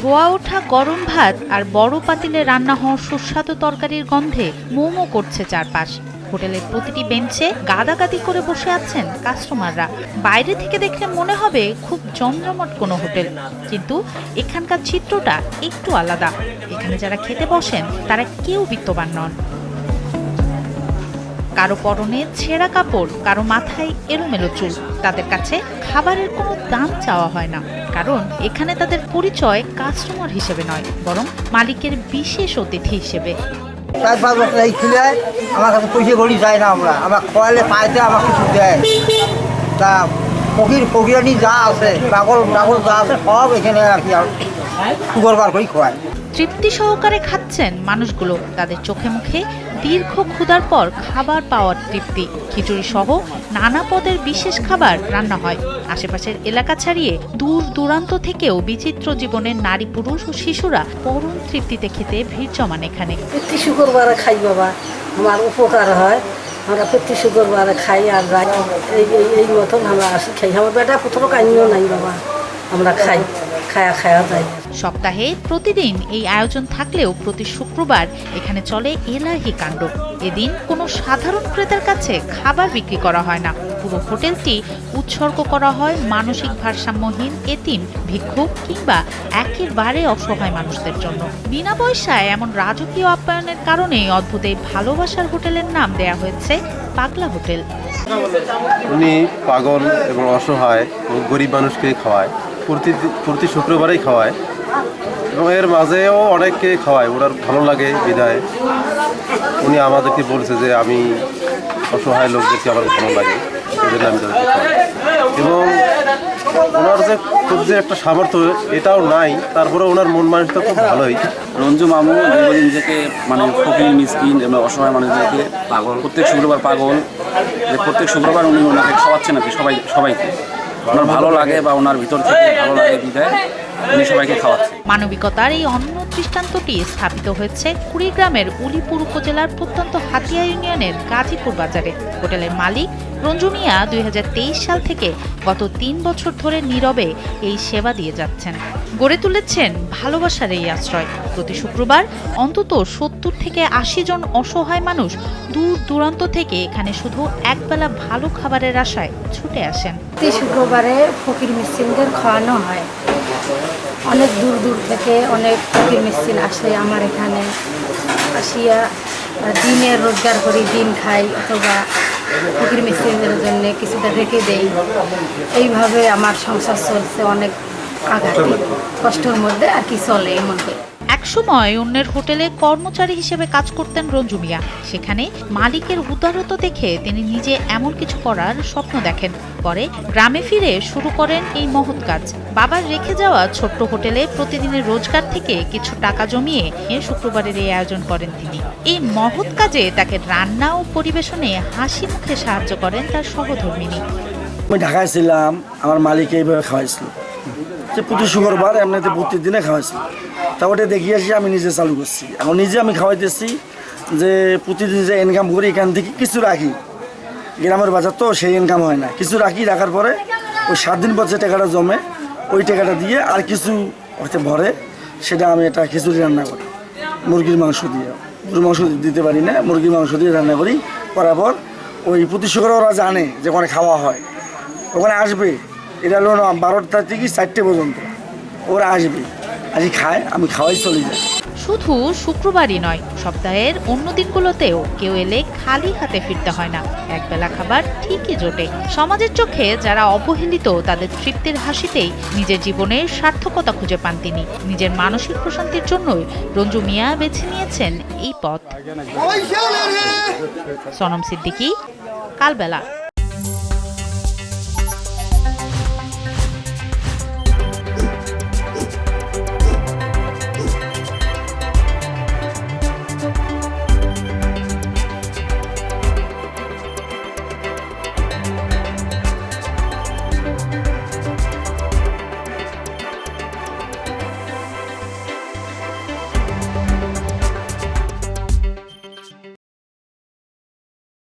ধোয়া ওঠা গরম ভাত আর বড় পাতিলে রান্না হওয়া সুস্বাদু তরকারির গন্ধে মোমো করছে চারপাশ। হোটেলের প্রতিটি বেঞ্চে গাদাগাদি করে বসে আছেন কাস্টমাররা। বাইরে থেকে দেখলে মনে হবে খুব জমজমাট কোনো হোটেল, কিন্তু এখানকার চিত্রটা একটু আলাদা। এখানে যারা খেতে বসেন তারা কেউ বিত্তবান নন। কারো পরনে ছেঁড়া কাপড়, কারো মাথায় এলোমেলো চুল। তাদের কাছে খাবারের কোনো দাম চাওয়া হয় না, কারণ এখানে তাদের পরিচয় কাস্টমার হিসেবে নয়, বরং মালিকের বিশেষ অতিথি হিসেবে। 4-5 বছর এই খিলে আমার কাছে পয়সা গড়ি যায় না, আমরা খোয়ালে পাইতে আমার কিছু দেয়। তা ফকিরানি যা আছে, পাগল যা আছে সব এখানে আর কি সুগর বার করে খোয়ায়। তৃপ্তি সহকারে খাচ্ছেন মানুষগুলো। তাদের চোখে মুখে দীর্ঘ ক্ষুধার পর খাবার পাওয়ার তৃপ্তি। খিচুড়ি সহ নানা পদের বিশেষ খাবার রান্না হয়। আশেপাশের এলাকা ছাড়িয়ে দূর দূরান্ত থেকেও বিচিত্র জীবনের নারী, পুরুষ ও শিশুরা পরম তৃপ্তিতে খেতে ভিড় জমান এখানে। প্রতি শুক্রবারে খাই বাবা, আমার উপকার হয়। আমরা প্রতি শুক্রবারে খাই আর এই মতন আমরা আসি খাই। আমার বেটা কোথাও কাহিনীও নাই বাবা, আমরা খাই, খায়া যাই। সপ্তাহে প্রতিদিন এই আয়োজন থাকলেও প্রতি শুক্রবার এখানে চলে এলাহি কাণ্ড। এদিন কোনো সাধারণ ক্রেতার কাছে খাবার বিক্রি করা হয় না। পুরো হোটেলটি উৎসর্গ করা হয় মানসিক ভারসাম্যহীন এতিম, ভিক্ষুক কিংবা একেবারে অসহায় মানুষদের জন্য। বিনা পয়সায় এমন রাজকীয় আপ্যায়নের কারণে অদ্ভুত এই ভালোবাসার হোটেলের নাম দেয়া হয়েছে পাগলা হোটেল। উনি পাগল এবং অসহায় ও গরিব মানুষকে খাওয়ায়, প্রতি শুক্রবারেই খাওয়ায় এবং এর মাঝেও অনেককে খাওয়ায়। ওনার ভালো লাগে বিদায় উনি আমাদেরকে বলছে যে আমি অসহায় লোকদেরকে আমার ভালো লাগে, এই জন্য আমি তাদেরকে খাওয়াই। এবং ওনার যে খুব যে একটা সামর্থ্য এটাও নাই, তারপরে ওনার মন মানসিকতা খুব ভালোই। রঞ্জু মামু নিজেকে ফকির মিসকিন এবং অসহায় মানুষদেরকে পাগল, প্রত্যেক শুক্রবার পাগল, প্রত্যেক শুক্রবার উনি ওনাকে খাওয়াচ্ছেন আর কি সবাইকে। ওনার ভালো লাগে বা ওনার ভিতর থেকে ভালো লাগে বিদায় উনি সবাইকে খাওয়াচ্ছেন। মানবিকতার এই অন্য দৃষ্টান্তটি স্থাপিত হয়েছে কুড়িগ্রামের উলিপুর উপজেলার প্রত্যন্ত হাতিয়া ইউনিয়নের গাজীপুর বাজারে। হোটেলের মালিক রঞ্জু মিয়া 2023 সাল থেকে গত 3 বছর ধরে নীরবে এই সেবা দিয়ে যাচ্ছেন। গড়ে তুলেছেন ভালোবাসার এই আশ্রয়। প্রতি শুক্রবার অন্তত 70 থেকে 80 জন অসহায় মানুষ দূর দূরান্ত থেকে এখানে শুধু একবেলা ভালো খাবারের আশায় ছুটে আসেন। প্রতি শুক্রবারে ফকির মিসকিনদের খাওয়ানো হয়। অনেক দূর দূর থেকে অনেক ফকির মিসকিন আসে আমার এখানে, আসিয়া দিনের রোজগার করি, দিন খাই, অথবা ফকির মিসকিনদের জন্য কিছুটা রেখে দেই। এইভাবে আমার সংসার চলছে অনেক আঘাতে, কষ্টের মধ্যে আর কি চলে এর মধ্যে। একসময় অন্যের হোটেলে কর্মচারী হিসেবে কাজ করতেন রঞ্জু মিয়া। সেখানে মালিকের উদারতা দেখে তিনি নিজে এমন কিছু করার স্বপ্ন দেখেন। পরে গ্রামে ফিরে শুরু করেন এই মহৎ কাজ। বাবার রেখে যাওয়া ছোট্ট হোটেলে প্রতিদিনের রোজগার থেকে কিছু টাকা জমিয়ে শুক্রবারের এই আয়োজন করেন তিনি। এই মহৎ কাজে তাকে রান্না ও পরিবেশনে হাসি মুখে সাহায্য করেন তার সহধর্মিনী। আমি ঢাকায় ছিলাম, আমার মালিক এইভাবে খাওয়াইছিল যে প্রতি শুক্রবার এমনিতে প্রতিদিনে খাওয়াইছিল। তা ওটা দেখিয়ে আসি আমি নিজে চালু করছি। এখন নিজে আমি খাওয়াইতেছি যে প্রতিদিন যে ইনকাম করি এখান থেকে কিছু রাখি, গ্রামের বাজার তো সেই ইনকাম হয় না, কিছু রাখার পরে ওই 7 দিন পর যে টাকাটা জমে ওই টাকাটা দিয়ে আর কিছু হয়তো ভরে সেটা আমি একটা খিচুড়ি রান্না করি মুরগির মাংস দিয়ে। গরুর মাংস দিতে পারি না, মুরগির মাংস দিয়ে রান্না করি। করার পর ওই প্রতি শুক্রবার ওরা জানে যে ওখানে খাওয়া হয়, ওখানে আসবে। এটা হলো 12টা থেকে 4টে পর্যন্ত ওরা আসবে, আজকে খায়, আমি খাওয়াই চলে যাই। শুধু শুক্রবারই নয়, সপ্তাহের অন্য দিনগুলোতেও কেউ এলে খালি হাতে ফিরতে হয় না। একবেলা খাবার ঠিকই জোটে। সমাজের চোখে যারা অবহেলিত তাদের তৃপ্তির হাসিতেই নিজের জীবনের সার্থকতা খুঁজে পান তিনি। নিজের মানসিক প্রশান্তির জন্যই রঞ্জু মিয়া বেছে নিয়েছেন এই পথ। সনম সিদ্দিকী, কালবেলা।